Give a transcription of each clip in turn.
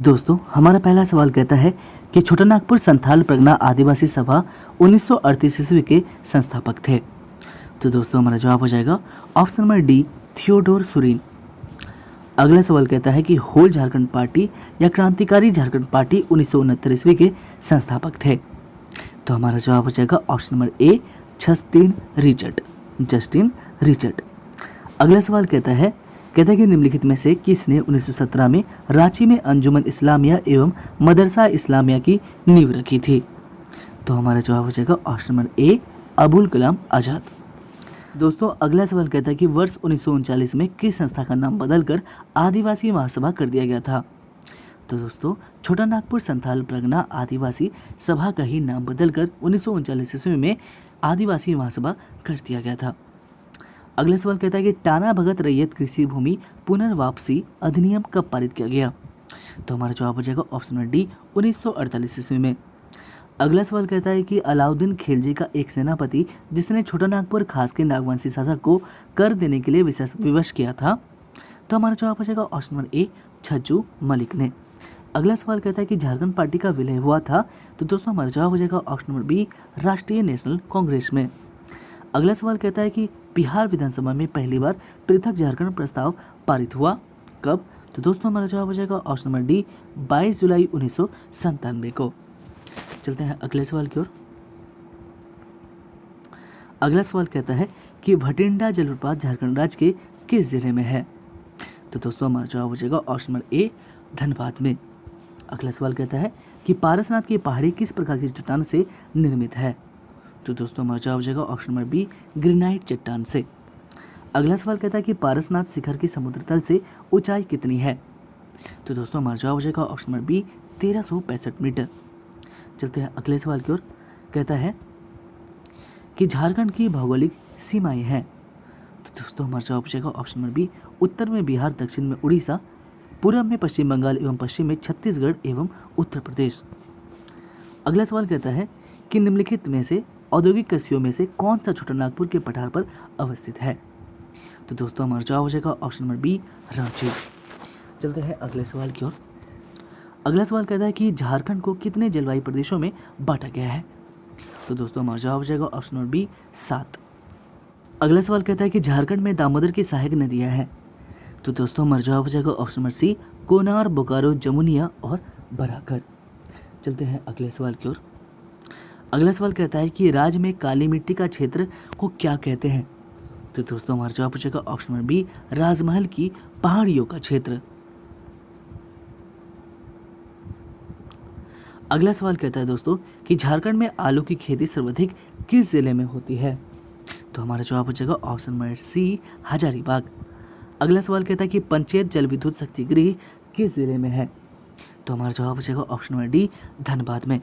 दोस्तों, हमारा पहला सवाल कहता है कि छोटानागपुर संथाल परगना आदिवासी सभा 1938 ईस्वी के संस्थापक थे। तो दोस्तों, हमारा जवाब हो जाएगा option number D, Theodore Surin. अगला सवाल कहता है कि होल झारखंड पार्टी या क्रांतिकारी झारखंड पार्टी 1969 ईस्वी के संस्थापक थे। तो हमारा जवाब हो जाएगा ऑप्शन नंबर ए, जस्टिन रिचर्ड। अगला सवाल कहता है कि निम्नलिखित में से किसने 1917 में रांची में अंजुमन इस्लामिया एवं मदरसा इस्लामिया की नींव रखी थी। तो हमारा जवाब हो जाएगा ऑप्शन नंबर ए, अबुल कलाम आज़ाद। दोस्तों, अगला सवाल कहता है कि वर्ष 1939 में किस संस्था का नाम बदलकर आदिवासी महासभा कर दिया गया था। तो दोस्तों, छोटानागपुर संथाल परगना आदिवासी सभा का ही नाम बदलकर 1939 ईस्वी में आदिवासी महासभा कर दिया गया था। अगला सवाल कहता है कि टाना भगत रैयत कृषि भूमि पुनर्वापसी अधिनियम कब पारित किया गया। तो हमारा जवाब हो जाएगा ऑप्शन नंबर डी, 1948 ईस्वी में। अगला सवाल कहता है कि अलाउद्दीन खिलजी का एक सेनापति जिसने छोटानागपुर खास के नागवंशी शासक को कर देने के लिए विवश किया था। तो हमारा जवाब हो जाएगा ऑप्शन नंबर ए, छज्जू मलिक ने। अगला सवाल कहता है कि झारखंड पार्टी का विलय हुआ था। तो दोस्तों, हमारा जवाब हो जाएगा ऑप्शन नंबर बी, राष्ट्रीय नेशनल कांग्रेस में। अगला सवाल कहता है कि बिहार विधानसभा में पहली बार पृथक झारखंड प्रस्ताव पारित हुआ कब। तो दोस्तों, हमारा जवाब हो जाएगा ऑप्शन नंबर डी, 22 जुलाई 1997 को। चलते हैं अगले सवाल की ओर। अगला सवाल कहता है कि भटिंडा जलप्रपात झारखंड राज्य के किस जिले में है। तो दोस्तों, हमारा जवाब हो जाएगा ऑप्शन नंबर ए, धनबाद में। अगला सवाल कहता है कि पारसनाथ की पहाड़ी किस प्रकार की चट्टान से निर्मित है। तो दोस्तों, हमारा जवाब हो जाएगा ऑप्शन नंबर बी, ग्रेनाइट चट्टान से। अगला सवाल कहता है कि पारसनाथ शिखर की समुद्र तल से ऊंचाई कितनी है। तो दोस्तों, हमारा जवाब हो जाएगा ऑप्शन नंबर बी, 1365 मीटर। चलते हैं अगले सवाल की ओर। कहता है कि झारखंड की भौगोलिक सीमाएं हैं। तो दोस्तों, हमारा जवाब हो जाएगा ऑप्शन नंबर बी, उत्तर में बिहार, दक्षिण में उड़ीसा, पूर्व में पश्चिम बंगाल एवं पश्चिम में छत्तीसगढ़ एवं उत्तर प्रदेश। अगला सवाल कहता है कि निम्नलिखित में से औद्योगिक कस्यों में से कौन सा छोटानागपुर के पठार पर अवस्थित है। तो दोस्तों, हमारा जवाब हो जाएगा ऑप्शन नंबर बी, रांची। चलते हैं अगले सवाल की ओर। अगला सवाल कहता है कि झारखंड को कितने जलवायु प्रदेशों में बांटा गया है। तो दोस्तों, हमारा जवाब हो जाएगा ऑप्शन नंबर बी, 7। अगला सवाल कहता है कि झारखंड में दामोदर की सहायक नदियां हैं। तो दोस्तों, हमारा जवाब हो जाएगा option number C, Konar, Bokaro, Jamunia और बराकर। चलते हैं अगले सवाल की ओर। अगला सवाल कहता है कि राज्य में काली मिट्टी का क्षेत्र को क्या कहते हैं। तो दोस्तों, हमारा जवाब हो जाएगा ऑप्शन नंबर बी, राजमहल की पहाड़ियों का क्षेत्र। अगला सवाल कहता है दोस्तों कि झारखंड में आलू की खेती सर्वाधिक किस जिले में होती है। तो हमारा जवाब हो जाएगा ऑप्शन नंबर सी, हजारीबाग। अगला सवाल कहता है कि पंचायत जल विद्युत शक्ति गृह किस जिले में है। तो हमारा जवाब हो जाएगा ऑप्शन नंबर डी, धनबाद में।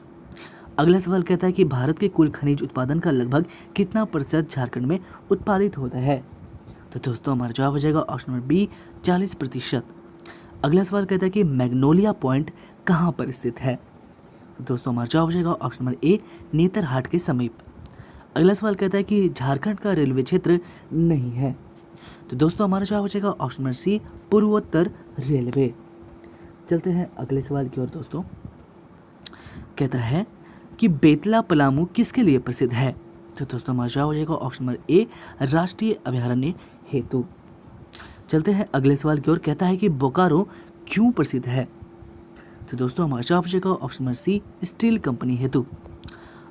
अगला सवाल कहता है कि भारत के कुल खनिज उत्पादन का लगभग कितना प्रतिशत झारखंड में उत्पादित होता है। तो दोस्तों, हमारा जवाब हो जाएगा ऑप्शन नंबर बी, 40%। अगला सवाल कहता है कि मैग्नोलिया पॉइंट कहाँ पर स्थित है। तो दोस्तों, हमारा जवाब हो जाएगा ऑप्शन नंबर ए, नेतरहाट के समीप। अगला सवाल कहता है कि झारखंड का रेलवे क्षेत्र नहीं है। तो दोस्तों, हमारा जवाब हो जाएगा ऑप्शन नंबर सी, पूर्वोत्तर रेलवे। चलते हैं अगले सवाल की ओर। दोस्तों, कहता है कि बेतला पलामू किसके लिए प्रसिद्ध है। तो दोस्तों, हमारा जवाब हो जाएगा ऑप्शन नंबर ए, राष्ट्रीय अभयारण्य हेतु। चलते हैं अगले सवाल की ओर। कहता है कि बोकारो क्यों प्रसिद्ध है। तो दोस्तों, हमारा जवाब हो जाएगा option number C, steel company हेतु।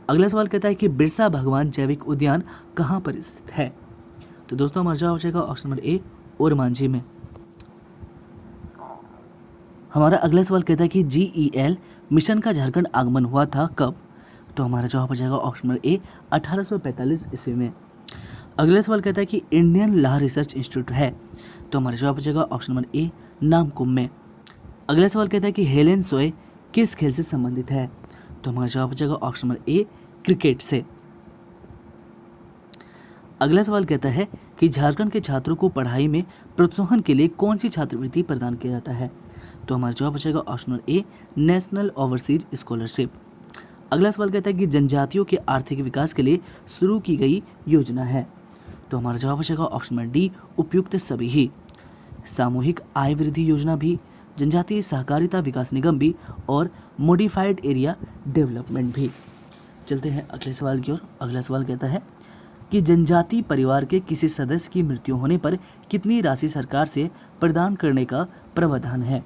अगला सवाल कहता है कि बिरसा भगवान जैविक उद्यान कहाँ पर स्थित है। तो दोस्तों, हमारा जवाब हो जाएगा ऑप्शन नंबर ए, ओरमांझी में। हमारा अगला सवाल कहता है कि GEL मिशन का झारखंड आगमन हुआ था कब। तो हमारा जवाब हो जाएगा ऑप्शन नंबर ए, 1845 ईस्वी में। अगला सवाल कहता है कि इंडियन लॉ रिसर्च इंस्टीट्यूट है। तो हमारा जवाब हो जाएगा ऑप्शन नंबर ए, नामकुम में। अगला सवाल कहता है कि हेलेन सोए किस खेल से संबंधित है। तो हमारा जवाब हो जाएगा ऑप्शन नंबर ए, क्रिकेट से। अगला सवाल कहता है कि झारखंड के छात्रों को पढ़ाई में प्रोत्साहन के लिए कौन सी छात्रवृत्ति प्रदान किया जाता है। तो हमारा जवाब हो जाएगा ऑप्शन नंबर ए, नेशनल ओवरसीज स्कॉलरशिप। अगला सवाल कहता है कि जनजातियों के आर्थिक विकास के लिए शुरू की गई योजना है। तो हमारा जवाब हो जाएगा ऑप्शन नंबर डी, उपयुक्त सभी ही। सामूहिक आय वृद्धि योजना भी जनजातीय सहकारिता विकास निगम भी और मॉडिफाइड एरिया डेवलपमेंट भी। चलते हैं अगले सवाल की ओर। अगला सवाल कहता है कि जनजातीय परिवार के किसी सदस्य की मृत्यु होने पर कितनी राशि सरकार से प्रदान करने का प्रावधान है?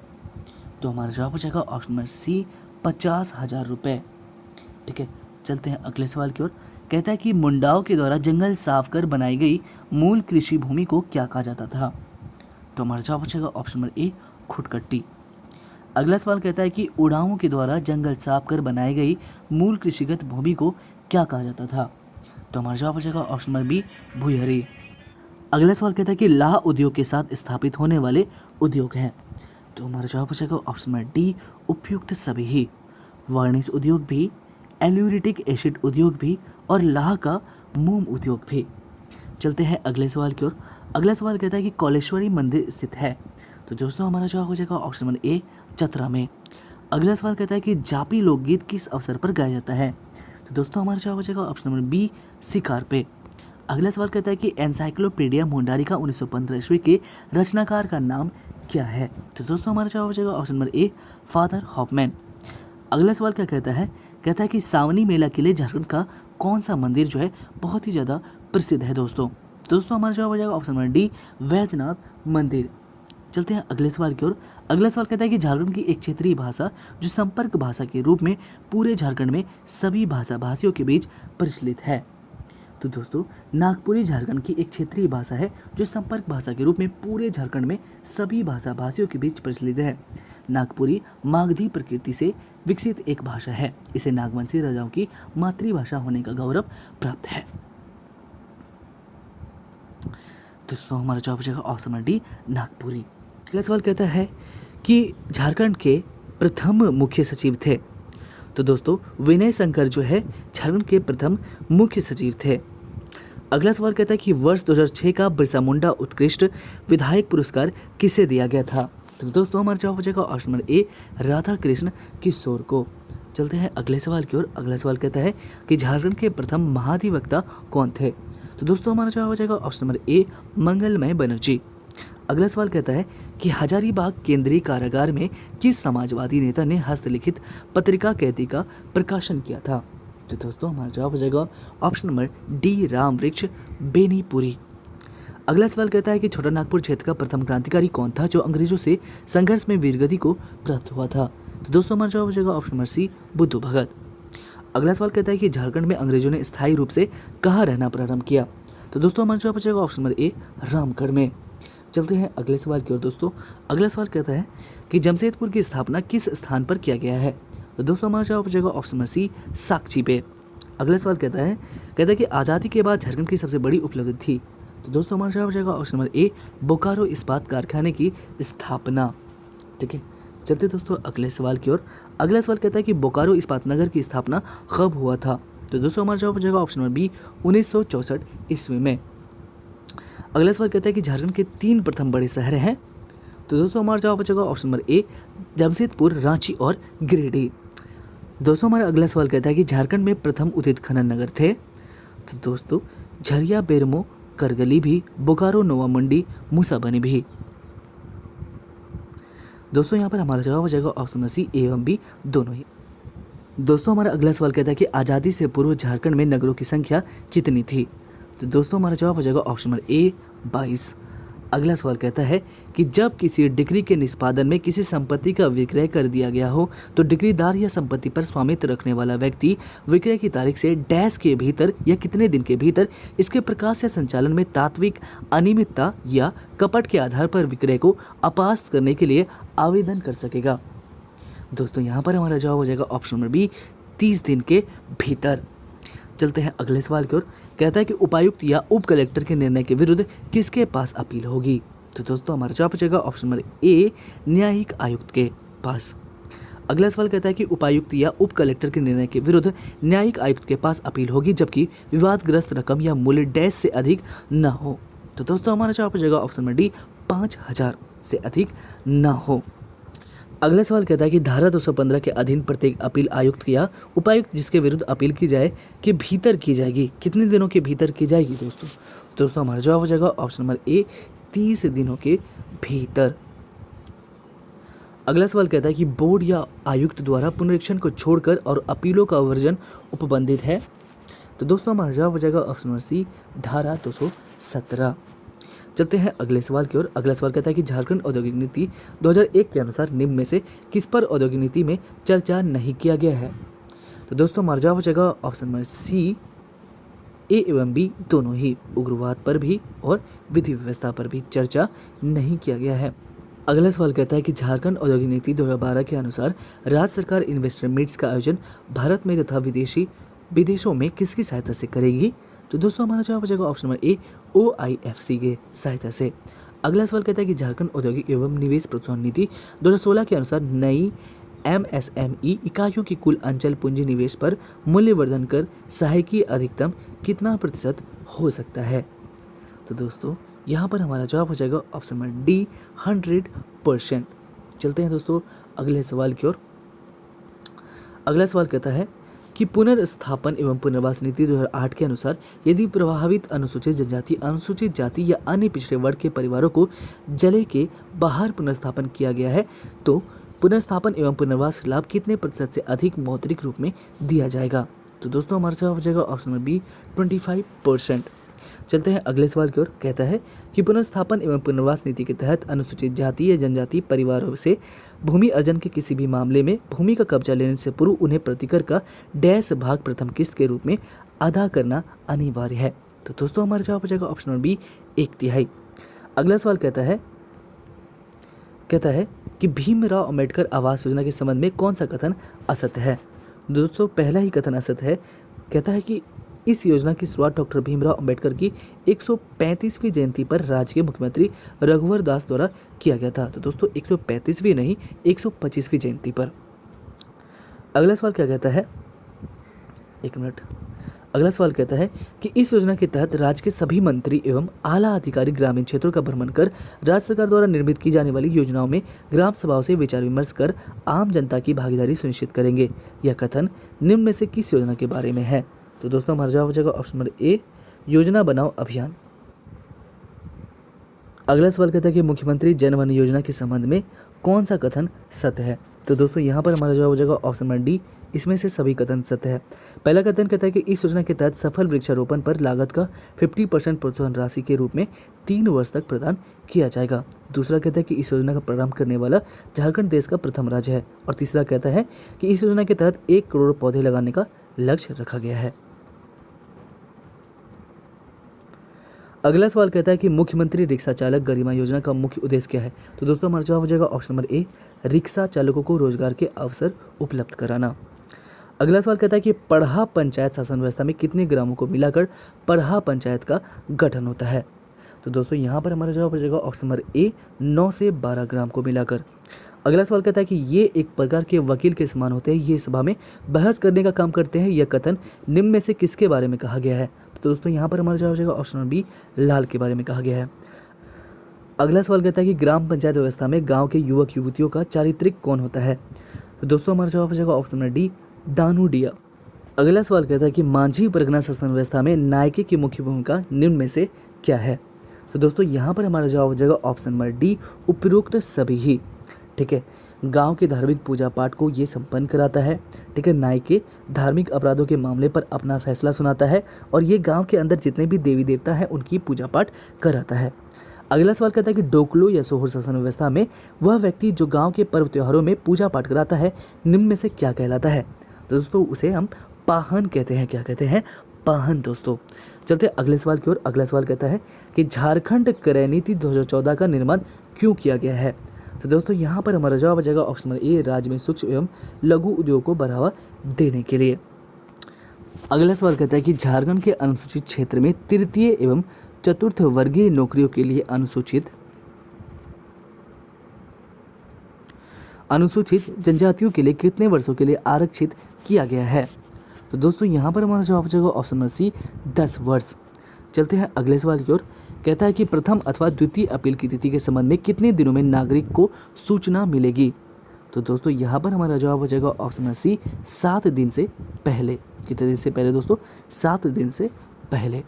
तो हमारा जवाब हो जाएगा ऑप्शन नंबर सी, 50,000 रुपये। ठीक है, चलते हैं अगले सवाल की ओर। कहता है कि मुंडाओं के द्वारा जंगल साफ कर बनाई गई मूल कृषि भूमि को क्या कहा जाता था? तो हमारा जवाब हो जाएगा ऑप्शन नंबर ए, खुटकट्टी। अगला सवाल कहता है कि उड़ाओं के द्वारा जंगल साफ कर बनाई गई मूल कृषिगत भूमि को क्या कहा जाता था? तो हमारा जवाब हो जाएगा ऑप्शन नंबर बी, भुयरी। अगला सवाल कहता है कि लाह उद्योग के साथ स्थापित होने वाले उद्योग हैं। तो हमारा जवाब हो जाएगा ऑप्शन नंबर डी, उपयुक्त सभी ही। वार्निश उद्योग भी, एल्यूरिटिक एसिड उद्योग भी और लाह का मोम उद्योग भी। चलते हैं अगले सवाल की ओर। अगला सवाल कहता है कि कौलेश्वरी मंदिर स्थित है। तो दोस्तों हमारा जवाब हो जाएगा ऑप्शन नंबर ए, चतरा में। अगला सवाल कहता है कि जापी लोकगीत किस अवसर पर गाया जाता है? तो दोस्तों हमारा जवाब हो जाएगा ऑप्शन नंबर बी, शिकार पे। अगला सवाल कहता है कि एनसाइक्लोपीडिया मुंडारिका 1915 ईस्वी के रचनाकार का नाम क्या है? तो दोस्तों हमारा जवाब हो जाएगा option number A, Father Hoffman. अगला सवाल क्या कहता है कि सावनी मेला के लिए झारखंड का कौन सा मंदिर जो है बहुत ही ज़्यादा प्रसिद्ध है दोस्तों हमारा जवाब हो जाएगा ऑप्शन नंबर डी, वैद्यनाथ मंदिर। चलते हैं अगले सवाल की ओर। अगला सवाल कहता है कि झारखंड की एक क्षेत्रीय भाषा जो संपर्क भाषा के रूप में पूरे झारखंड में सभी भाषा भाषियों के बीच प्रचलित है। तो दोस्तों नागपुरी झारखंड की एक क्षेत्रीय भाषा है जो संपर्क भाषा के रूप में पूरे झारखंड में सभी भाषा भाषियों के बीच प्रचलित है। नागपुरी मागधी प्रकृति से विकसित एक भाषा है। इसे नागवंशी राजाओं की मातृभाषा होने का गौरव प्राप्त है। दोस्तों हमारा जवाब हो जाएगा ऑप्शन नंबर डी, नागपुरी। अगला सवाल कहता है कि झारखंड के प्रथम मुख्य सचिव थे। तो दोस्तों विनय शंकर जो है झारखंड के प्रथम मुख्य सचिव थे। अगला सवाल कहता है कि वर्ष 2006 का बिरसा मुंडा उत्कृष्ट विधायक पुरस्कार किसे दिया गया था? तो दोस्तों हमारा जवाब हो जाएगा option number A, Radha Krishna Kishore को। चलते हैं अगले सवाल की ओर। अगला सवाल कहता है कि झारखंड के प्रथम महाधिवक्ता कौन थे? तो दोस्तों हमारा जवाब हो जाएगा ऑप्शन नंबर ए, मंगलमय बनर्जी। अगला सवाल कहता है कि हजारीबाग केंद्रीय कारागार में किस समाजवादी नेता ने हस्तलिखित पत्रिका कैदी का प्रकाशन किया था? तो दोस्तों हमारा जवाब हो जाएगा ऑप्शन नंबर डी, राम वृक्ष बेनीपुरी। अगला सवाल कहता है कि छोटा नागपुर क्षेत्र का प्रथम क्रांतिकारी कौन था जो अंग्रेजों से संघर्ष में वीरगति को प्राप्त हुआ था? तो दोस्तों हमारा जवाब हो जाएगा ऑप्शन नंबर सी, बुद्धू भगत। अगला सवाल कहता है कि झारखंड में अंग्रेजों ने स्थायी रूप से कहाँ रहना प्रारंभ किया? तो दोस्तों हमारा जवाब हो जाएगा ऑप्शन नंबर ए, रामगढ़ में। चलते हैं अगले सवाल की ओर दोस्तों। अगला सवाल कहता है कि जमशेदपुर की स्थापना किस स्थान पर किया गया है? तो दोस्तों हमारा जवाब हो जाएगा ऑप्शन नंबर सी, साक्षी पे। अगला सवाल कहता है कि आज़ादी के बाद झारखंड की सबसे बड़ी उपलब्धि थी। तो दोस्तों हमारा जवाब हो जाएगा ऑप्शन नंबर ए, बोकारो इस्पात कारखाने की स्थापना। ठीक है, चलते दोस्तों अगले सवाल की ओर। अगला सवाल कहता है कि बोकारो इस्पात नगर की स्थापना कब हुआ था? तो दोस्तों हमारा जवाब हो जाएगा ऑप्शन नंबर बी, 1964 ईस्वी में। अगला सवाल कहता है कि झारखंड के 3 प्रथम बड़े शहर हैं। तो दोस्तों हमारा जवाब हो जाएगा ऑप्शन नंबर ए, जमशेदपुर, रांची और गिरिडीह। दोस्तों हमारा अगला सवाल कहता है कि झारखंड में प्रथम उदित खनन नगर थे। तो दोस्तों झरिया, बेरमो, करगली भी, बोकारो, नोवामुंडी, मूसाबनी भी। दोस्तों यहाँ पर हमारा जवाब हो जाएगा ऑप्शन नंबर सी, ए एवं बी दोनों ही। दोस्तों हमारा अगला सवाल कहता है कि आज़ादी से पूर्व झारखंड में नगरों की संख्या कितनी थी? तो दोस्तों हमारा जवाब हो जाएगा ऑप्शन नंबर ए, 22। अगला सवाल कहता है कि जब किसी डिक्री के निष्पादन में किसी संपत्ति का विक्रय कर दिया गया हो तो डिक्रीदार या संपत्ति पर स्वामित्व रखने वाला व्यक्ति विक्रय की तारीख से डैश के भीतर या कितने दिन के भीतर इसके प्रकाश या संचालन में तात्विक अनियमितता या कपट के आधार पर विक्रय को अपास्त करने के लिए आवेदन कर सकेगा? दोस्तों यहाँ पर हमारा जवाब हो जाएगा ऑप्शन नंबर बी, 30 दिन के भीतर। चलते हैं अगले सवाल की ओर। कहता है कि उपायुक्त या उप कलेक्टर के निर्णय के विरुद्ध किसके पास अपील होगी? तो दोस्तों हमारा जवाब हो जाएगा ऑप्शन नंबर ए, न्यायिक आयुक्त के पास। अगला सवाल कहता है कि उपायुक्त या उप कलेक्टर के निर्णय के विरुद्ध न्यायिक आयुक्त के पास अपील होगी जबकि विवादग्रस्त रकम या मूल्य डैश से अधिक न हो। तो दोस्तों हमारा जवाब हो जाएगा ऑप्शन नंबर डी, 5,000 से अधिक न हो। अगला सवाल कहता है कि धारा 215 के अधीन प्रत्येक अपील आयुक्त या उपायुक्त जिसके विरुद्ध अपील की जाए के भीतर की जाएगी, कितने दिनों के भीतर की जाएगी? दोस्तों हमारा जवाब हो जाएगा ऑप्शन नंबर ए, 30 दिनों के भीतर। अगला सवाल कहता है कि बोर्ड या आयुक्त द्वारा पुनरीक्षण को छोड़कर और अपीलों का वर्जन उपबंधित है। तो दोस्तों हमारा जवाब हो जाएगा ऑप्शन नंबर सी, धारा 217। चलते हैं अगले सवाल की ओर। अगला सवाल कहता है कि झारखंड औद्योगिक नीति 2001 के अनुसार निम्न में से किस पर औद्योगिक नीति में चर्चा नहीं किया गया है। तो दोस्तों हमारा जवाब हो जाएगा ऑप्शन नंबर सी, ए एवं बी दोनों ही, उग्रवाद पर भी और विधि व्यवस्था पर भी चर्चा नहीं किया गया है। अगला सवाल कहता है कि झारखंड औद्योगिक नीति 2012 के अनुसार राज्य सरकार इन्वेस्टर मीट्स का आयोजन भारत में तथा विदेशों में किसकी सहायता से करेगी। तो दोस्तों हमारा जवाब हो जाएगा ऑप्शन नंबर ए, OIFC के सहायता से। अगला सवाल कहता है कि झारखंड औद्योगिक एवं निवेश प्रोत्साहन नीति 2016 के अनुसार नई MSME इकाइयों की कुल अंचल पूंजी निवेश पर मूल्यवर्धन कर सहायकी अधिकतम कितना प्रतिशत हो सकता है। तो दोस्तों यहाँ पर हमारा जवाब हो जाएगा ऑप्शन नंबर डी, 100%। चलते हैं दोस्तों अगले सवाल की ओर। अगला सवाल कहता है कि पुनर्स्थापन एवं पुनर्वास नीति 2008 के अनुसार यदि प्रभावित अनुसूचित जनजाति, अनुसूचित जाति या अन्य पिछड़े वर्ग के परिवारों को जिले के बाहर पुनर्स्थापन किया गया है तो पुनर्स्थापन एवं पुनर्वास लाभ कितने प्रतिशत से अधिक मौद्रिक रूप में दिया जाएगा। तो दोस्तों हमारा जवाब हो जाएगा ऑप्शन नंबर बी, 25%। चलते हैं अगले सवाल की ओर। कहता है कि पुनर्स्थापन एवं पुनर्वास नीति के तहत अनुसूचित जाति या जनजाति परिवारों से भूमि अर्जन के किसी भी मामले में भूमि का कब्जा लेने से पूर्व उन्हें प्रतिकर का डैश भाग प्रथम किस्त के रूप में अदा करना अनिवार्य है। तो दोस्तों हमारा जवाब हो जाएगा ऑप्शन नंबर बी, 1/3। अगला सवाल कहता है कि भीमराव अंबेडकर आवास योजना के संबंध में कौन सा कथन असत्य है। दोस्तों पहला ही कथन असत्य है। कहता है कि इस योजना की शुरुआत डॉक्टर भीमराव अंबेडकर की 135वीं जयंती पर राज्य के मुख्यमंत्री रघुवर दास द्वारा किया गया था। तो दोस्तों 135वीं नहीं, 125वीं जयंती पर। अगला सवाल क्या कहता है, एक मिनट। अगला सवाल कहता है कि इस योजना के तहत राज्य के सभी मंत्री एवं आला अधिकारी ग्रामीण क्षेत्रों का भ्रमण कर राज्य सरकार द्वारा निर्मित की जाने वाली योजनाओं में ग्राम सभाओं से विचार विमर्श कर आम जनता की भागीदारी सुनिश्चित करेंगे। यह कथन निम्न में से किस योजना के बारे में है। तो दोस्तों हमारा जवाब हो जाएगा ऑप्शन नंबर ए, योजना बनाओ अभियान। अगला सवाल कहता है कि मुख्यमंत्री जन धन योजना के संबंध में कौन सा कथन सत्य है। तो दोस्तों यहाँ पर हमारा जवाब हो जाएगा ऑप्शन नंबर डी, इसमें से सभी कथन सत्य है। पहला कथन कहता है कि इस योजना के तहत सफल वृक्षारोपण पर लागत का 50% प्रोत्साहन राशि के रूप में 3 वर्ष तक प्रदान किया जाएगा। दूसरा कहता है कि इस योजना का प्रारंभ करने वाला झारखंड देश का प्रथम राज्य है। और तीसरा कहता है कि इस योजना के तहत 1 करोड़ पौधे लगाने का लक्ष्य रखा गया है। अगला सवाल कहता है कि मुख्यमंत्री रिक्शा चालक गरिमा योजना का मुख्य उद्देश्य क्या है। तो दोस्तों हमारा जवाब हो जाएगा ऑप्शन नंबर ए, रिक्शा चालकों को रोजगार के अवसर उपलब्ध कराना। अगला सवाल कहता है कि पढ़ा पंचायत शासन व्यवस्था में कितने ग्रामों को मिलाकर पढ़ा पंचायत का गठन होता है। तो दोस्तों यहाँ पर हमारा जवाब हो जाएगा ऑप्शन नंबर ए, 9 से 12 ग्राम को मिलाकर। अगला सवाल कहता है कि ये एक प्रकार के वकील के समान होते हैं, ये सभा में बहस करने का काम करते हैं। यह कथन निम्न में से किसके बारे में कहा गया है। तो दोस्तों यहाँ पर हमारा जवाब हो जाएगा ऑप्शन नंबर बी, लाल के बारे में कहा गया है। अगला सवाल कहता है कि ग्राम पंचायत व्यवस्था में गांव के युवक युवतियों का चारित्रिक कौन होता है। तो दोस्तों हमारा जवाब हो जाएगा ऑप्शन नंबर डी, दानुडिया। अगला सवाल कहता है कि मांझी परगना शासन व्यवस्था में नायके की मुख्य भूमिका निम्न में से क्या है। तो दोस्तों यहाँ पर हमारा जवाब हो जाएगा ऑप्शन नंबर डी, उपरोक्त सभी ही। ठीक है, गांव के धार्मिक पूजा पाठ को ये संपन्न कराता है। ठीक है, नायके धार्मिक अपराधों के मामले पर अपना फैसला सुनाता है और ये गांव के अंदर जितने भी देवी देवता हैं उनकी पूजा पाठ कराता है। अगला सवाल कहता है कि डोकलो या सोहर शासन व्यवस्था में वह व्यक्ति जो गांव के पर्व त्योहारों में पूजा पाठ कराता है निम्न में से क्या कहलाता है। तो दोस्तों उसे हम पाहन कहते हैं। क्या कहते हैं, पाहन। दोस्तों चलते अगले सवाल की ओर। अगला सवाल कहता है कि झारखंड क्रय नीति 2014 का निर्माण क्यों किया गया है। तो दोस्तों यहाँ पर हमारा जवाब आ जाएगा ऑप्शन नंबर ए, राज्य में सूक्ष्म एवं लघु उद्योग को बढ़ावा देने के लिए। अगला सवाल कहता है कि झारखंड के अनुसूचित क्षेत्र में तृतीय एवं चतुर्थ वर्गीय नौकरियों के लिए अनुसूचित जनजातियों के लिए कितने वर्षों के लिए आरक्षित किया गया है। तो दोस्तों यहाँ पर हमारा जवाब आ जाएगा ऑप्शन नंबर सी, 10 वर्ष। चलते हैं अगले सवाल की ओर। कहता है कि प्रथम अथवा द्वितीय अपील की तिथि के संबंध में कितने दिनों में नागरिक को सूचना मिलेगी। तो दोस्तों यहाँ पर हमारा जवाब हो जाएगा ऑप्शन नंबर सी, 7 दिन से पहले। कितने दिन से पहले दोस्तों, 7 दिन से पहले।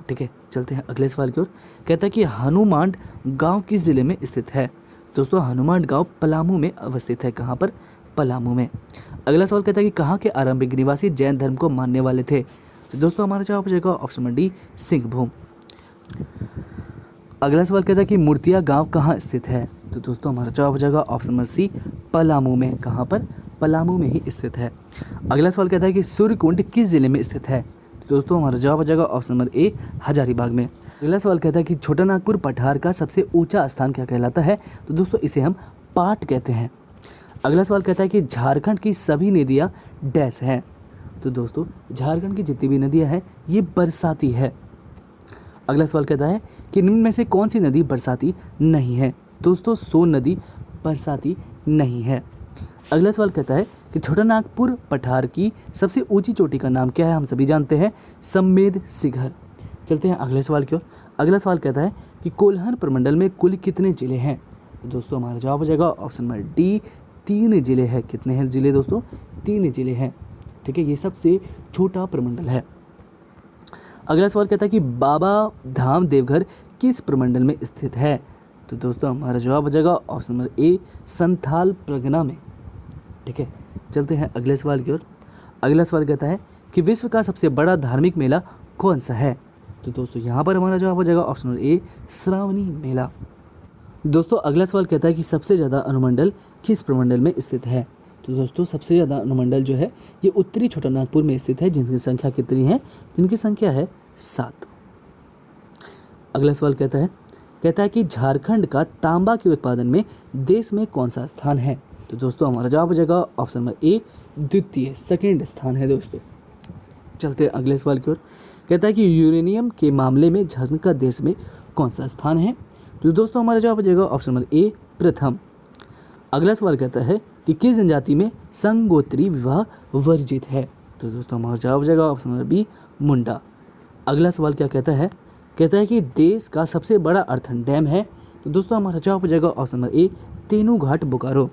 ठीक है, चलते हैं अगले सवाल की ओर। कहता है कि हनुमांड गांव किस जिले में स्थित है। दोस्तों हनुमान गांव पलामू में अवस्थित है। कहाँ पर? पलामू में। अगला सवाल कहता है कि कहाँ के आरंभिक निवासी जैन धर्म को मानने वाले थे? तो दोस्तों हमारा जवाब हो जाएगा ऑप्शन नंबर डी, सिंहभूम। अगला सवाल कहता है कि मूर्तिया गांव कहाँ स्थित है? तो दोस्तों हमारा जवाब हो जाएगा ऑप्शन नंबर सी, पलामू में। कहाँ पर? पलामू में ही स्थित है। अगला सवाल कहता है कि सूर्यकुंड किस जिले में स्थित है? तो दोस्तों हमारा जवाब हो जाएगा ऑप्शन नंबर ए, हजारीबाग में। अगला सवाल कहता है कि छोटा नागपुर पठार का सबसे ऊंचा स्थान क्या कहलाता है? तो दोस्तों इसे हम पाट कहते हैं। अगला सवाल कहता है कि झारखंड की सभी नदियाँ डैश हैं? तो दोस्तों झारखंड की जितनी भी नदियाँ हैं ये बरसाती है। अगला सवाल कहता है कि निम्न में से कौन सी नदी बरसाती नहीं है? दोस्तों सोन नदी बरसाती नहीं है। अगला सवाल कहता है कि छोटा नागपुर पठार की सबसे ऊंची चोटी का नाम क्या है? हम सभी जानते हैं सम्मेद शिखर। चलते हैं अगले सवाल की ओर। अगला सवाल कहता है कि कोल्हान प्रमंडल में कुल कितने जिले हैं? तो दोस्तों हमारा जवाब हो जाएगा ऑप्शन नंबर डी, 3 जिले हैं। कितने हैं जिले दोस्तों? 3 जिले हैं। ठीक है, ये सबसे छोटा प्रमंडल है। अगला सवाल कहता है कि बाबा धाम देवघर किस प्रमंडल में स्थित है? तो दोस्तों हमारा जवाब हो जाएगा ऑप्शन नंबर ए, संथाल परगना में। ठीक है, चलते हैं अगले सवाल की ओर। अगला सवाल कहता है कि विश्व का सबसे बड़ा धार्मिक मेला कौन सा है? तो दोस्तों यहाँ पर हमारा जवाब हो जाएगा ऑप्शन नंबर ए, श्रावणी मेला। दोस्तों अगला सवाल कहता है कि सबसे ज़्यादा अनुमंडल किस प्रमंडल में स्थित है? तो दोस्तों सबसे ज़्यादा अनुमंडल जो है ये उत्तरी छोटा नागपुर में स्थित है, जिनकी संख्या कितनी है? जिनकी संख्या है 7। अगला सवाल कहता है कि झारखंड का तांबा के उत्पादन में देश में कौन सा स्थान है? तो दोस्तों हमारा जवाब हो जाएगा ऑप्शन नंबर ए, द्वितीय, सेकेंड स्थान है दोस्तों। चलते हैं अगले सवाल की ओर। कहता है कि यूरेनियम के मामले में झारखंड का देश में कौन सा स्थान है? तो दोस्तों हमारा जवाब हो जाएगा ऑप्शन नंबर ए, प्रथम। अगला सवाल कहता है कि किस जनजाति में संगोत्री विवाह वर्जित है? तो दोस्तों हमारा जवाब हो जाएगा ऑप्शन नंबर बी, मुंडा। अगला सवाल क्या कहता है कि देश का सबसे बड़ा अर्थन डैम है? तो दोस्तों हमारा जवाब हो जाएगा ऑप्शन नंबर ए, तेनूघाट बोकारो।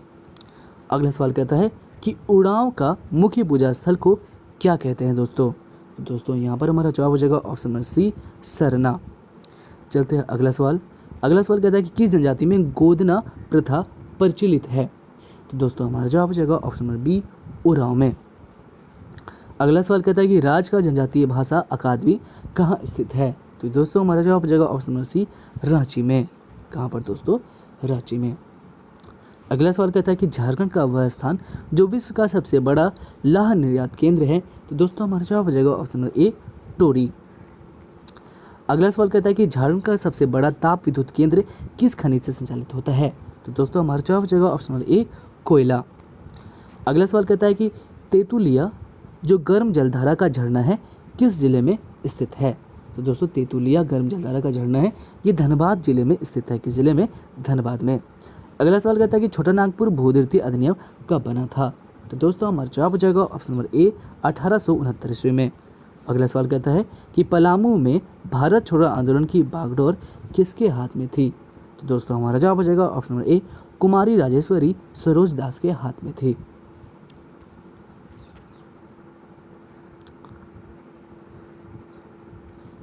अगला सवाल कहता है कि उड़ाव का मुख्य पूजा स्थल को क्या कहते हैं दोस्तों? तो दोस्तों यहाँ पर हमारा जवाब हो जाएगा ऑप्शन नंबर सी, सरना। चलते हैं अगला सवाल कहता है कि किस जनजाति में गोदना प्रथा प्रचलित है? तो दोस्तों हमारा जवाब हो जाएगा ऑप्शन नंबर बी, उरांव में। अगला सवाल कहता है कि राज्य का जनजातीय भाषा अकादमी कहाँ स्थित है? तो दोस्तों हमारा जवाब हो जाएगा ऑप्शन नंबर सी, रांची में। कहाँ पर दोस्तों? रांची में। अगला सवाल कहता है कि झारखंड का वह स्थान जो विश्व का सबसे बड़ा लाह निर्यात केंद्र है? तो दोस्तों हमारा जवाब हो जाएगा ऑप्शन नंबर ए, टोरी। अगला सवाल कहता है कि झारखंड का सबसे बड़ा ताप विद्युत केंद्र किस खनिज से संचालित होता है? तो दोस्तों हमारा जवाब हो जाएगा ऑप्शन नंबर ए, कोयला। अगला सवाल कहता है कि तेतुलिया जो गर्म जलधारा का झरना है किस जिले में स्थित है? तो दोस्तों तेतुलिया गर्म जलधारा का झरना है ये धनबाद जिले में स्थित है। किस जिले में? धनबाद में। अगला सवाल कहता है कि छोटा नागपुर भूदिर्ती अधिनियम कब बना था? तो दोस्तों हमारा जवाब हो जाएगा ऑप्शन नंबर ए, 1869 ईस्वी में। अगला सवाल कहता है कि पलामू में भारत छोड़ो आंदोलन की बागडोर किसके हाथ में थी? तो दोस्तों हमारा जवाब हो जाएगा ऑप्शन नंबर ए, कुमारी राजेश्वरी सरोज दास के हाथ में थी।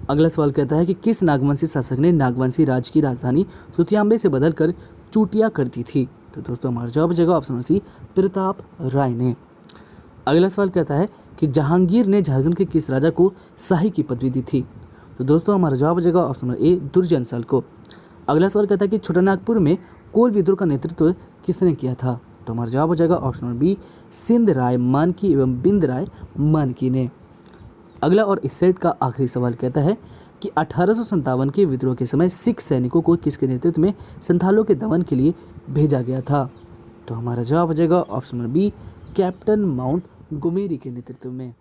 अगला सवाल कहता है कि किस नागवंशी शासक ने नागवंशी राज्य की राजधानी सुतियाम्बे से बदलकर चूटिया कर दी थी? तो दोस्तों हमारा जवाब हो जाएगा ऑप्शन नंबर सी, प्रताप राय ने। अगला सवाल कहता है कि जहांगीर ने झारखंड के किस राजा को शाही की पदवी दी थी? तो दोस्तों हमारा जवाब हो जाएगा ऑप्शन नंबर ए, दुर्जनसल को। अगला सवाल कहता है कि छोटा नागपुर में कोल विद्रोह का नेतृत्व किसने किया था? तो हमारा जवाब हो जाएगा ऑप्शन नंबर बी, सिंध राय मानकी एवं बिंद राय मानकी ने। अगला और इस सेट का आखिरी सवाल कहता है कि 1857 के विद्रोह के समय सिख सैनिकों को किसके नेतृत्व में संथालों के दमन के लिए भेजा गया था? तो हमारा जवाब हो जाएगा option number B, captain Montgomery के नेतृत्व में।